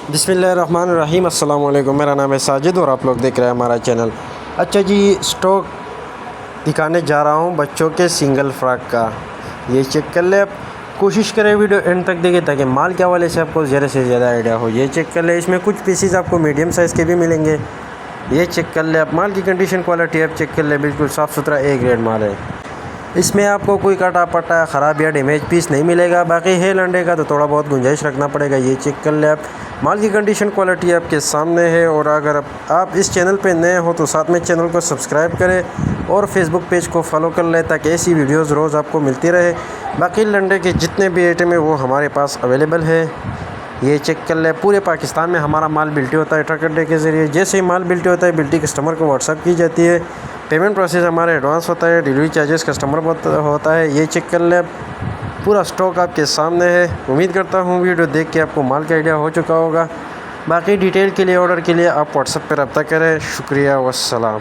बिस्मिल्लाहिर्रहमानिर्रहीम। अस्सलाम वालेकुम। मेरा नाम है साजिद और आप लोग देख रहे हैं हमारा चैनल। अच्छा जी, स्टॉक दिखाने जा रहा हूँ बच्चों के सिंगल फ्रॉक का। ये चेक कर ले। आप कोशिश करें वीडियो एंड तक देखें ताकि माल के हवाले से आपको ज़्यादा से ज़्यादा आइडिया हो। ये चेक कर ले। इसमें कुछ पीसीज आपको मीडियम साइज़ के भी मिलेंगे। ये चेक कर ले। आप माल की कंडीशन क्वालिटी आप चेक कर ले, बिल्कुल साफ़ सुथरा ए ग्रेड माल है। इसमें आपको कोई काटा पट्टा ख़राब या डैमेज पीस नहीं मिलेगा। बाकी है लंडे का तो थोड़ा बहुत गुंजाइश रखना पड़ेगा। ये चेक कर ले। आप माल की कंडीशन क्वालिटी आपके सामने है। और अगर आप इस चैनल पे नए हो तो साथ में चैनल को सब्सक्राइब करें और फेसबुक पेज को फॉलो कर लें ताकि ऐसी वीडियोस रोज़ आपको मिलती रहे। बाकी लंडे के जितने भी आइटम है वो हमारे पास अवेलेबल है। ये चेक कर ले। पूरे पाकिस्तान में हमारा माल बिल्टी होता है ट्रक अड्डे के ज़रिए। जैसे ही माल बिल्टी होता है, बिल्टी कस्टमर को व्हाट्सअप की जाती है। पेमेंट प्रोसेस हमारा एडवांस होता है। डिलीवरी चार्जेस कस्टमर होता है। ये चेक कर ले। पूरा स्टॉक आपके सामने है। उम्मीद करता हूँ वीडियो देख के आपको माल का आइडिया हो चुका होगा। बाकी डिटेल के लिए, ऑर्डर के लिए आप व्हाट्सएप पर रब्ता करें। शुक्रिया, वस्सलाम।